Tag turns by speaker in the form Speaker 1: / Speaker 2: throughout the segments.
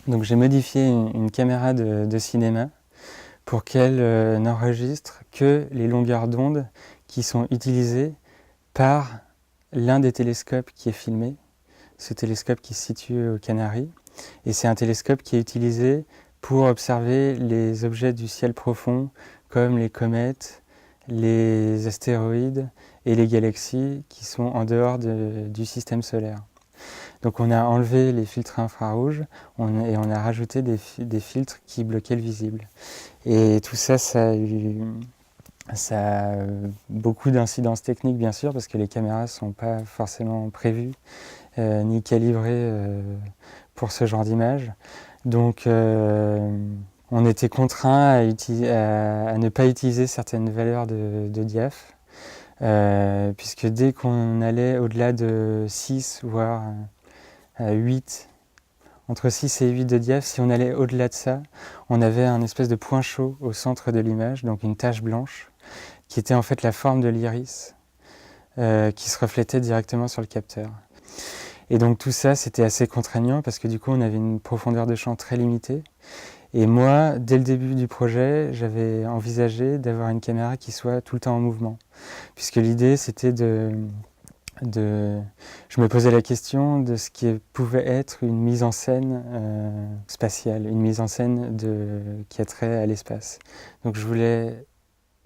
Speaker 1: Donc j'ai modifié une caméra de cinéma pour qu'elle n'enregistre que les longueurs d'onde qui sont utilisées par l'un des télescopes qui est filmé, ce télescope qui se situe aux Canaries. Et c'est un télescope qui est utilisé pour observer les objets du ciel profond comme les comètes, les astéroïdes et les galaxies qui sont en dehors du système solaire. Donc on a enlevé les filtres infrarouges et on a rajouté des filtres qui bloquaient le visible. Et tout ça, ça a beaucoup d'incidences techniques bien sûr parce que les caméras ne sont pas forcément prévues ni calibrées pour ce genre d'image. Donc on était contraint à ne pas utiliser certaines valeurs de diaph, puisque dès qu'on allait au-delà de 6, voire 8, entre 6 et 8 de diaph, si on allait au-delà de ça, on avait un espèce de point chaud au centre de l'image, donc une tache blanche, qui était en fait la forme de l'iris, qui se reflétait directement sur le capteur. Et donc tout ça, c'était assez contraignant parce que du coup, on avait une profondeur de champ très limitée. Et moi, dès le début du projet, j'avais envisagé d'avoir une caméra qui soit tout le temps en mouvement. Puisque l'idée, c'était je me posais la question de ce qui pouvait être une mise en scène spatiale, une mise en scène qui a trait à l'espace. Donc je voulais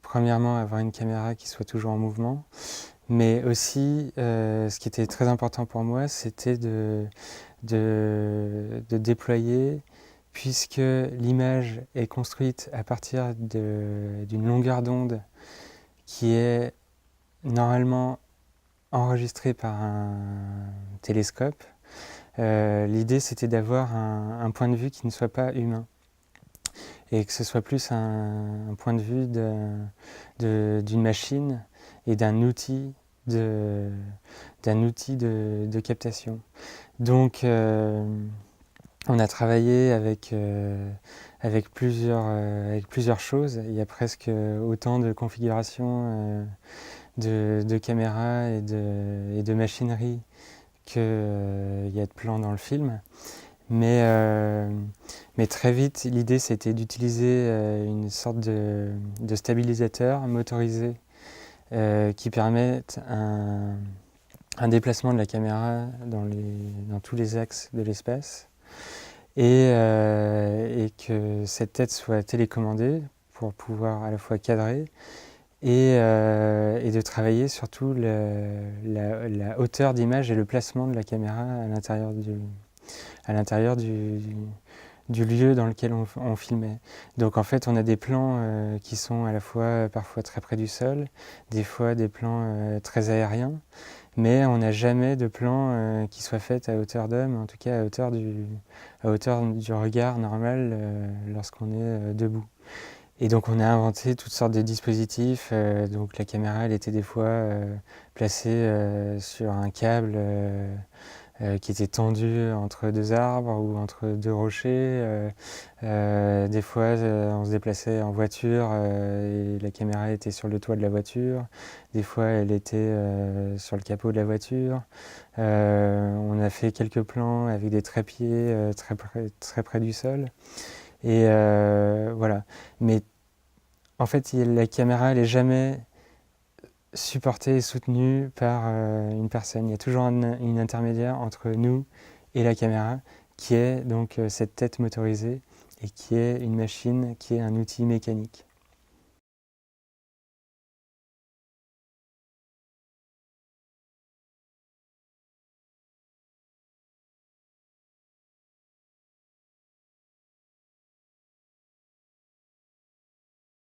Speaker 1: premièrement avoir une caméra qui soit toujours en mouvement, mais aussi ce qui était très important pour moi, c'était de déployer, puisque l'image est construite à partir d'une longueur d'onde qui est normalement enregistrée par un télescope. L'idée, c'était d'avoir un point de vue qui ne soit pas humain et que ce soit plus un point de vue d'une machine et d'un outil de captation. Donc on a travaillé avec plusieurs choses. Il y a presque autant de configurations de caméras et de machinerie qu'il y a de plans dans le film. Mais très vite, l'idée c'était d'utiliser une sorte de stabilisateur motorisé qui permettent un déplacement de la caméra dans tous les axes de l'espace et que cette tête soit télécommandée pour pouvoir à la fois cadrer et de travailler surtout la hauteur d'image et le placement de la caméra à l'intérieur du lieu dans lequel on filmait. Donc en fait on a des plans qui sont à la fois parfois très près du sol, des fois des plans très aériens, mais on n'a jamais de plan qui soit fait à hauteur d'homme, en tout cas à hauteur du regard normal lorsqu'on est debout. Et donc on a inventé toutes sortes de dispositifs, donc la caméra elle était des fois placée sur un câble qui était tendu entre deux arbres ou entre deux rochers. Des fois, on se déplaçait en voiture et la caméra était sur le toit de la voiture. Des fois, elle était sur le capot de la voiture. On a fait quelques plans avec des trépieds très près du sol. Et voilà. Mais en fait, la caméra, elle n'est jamais supporté et soutenu par une personne. Il y a toujours une intermédiaire entre nous et la caméra qui est donc cette tête motorisée et qui est une machine, qui est un outil mécanique.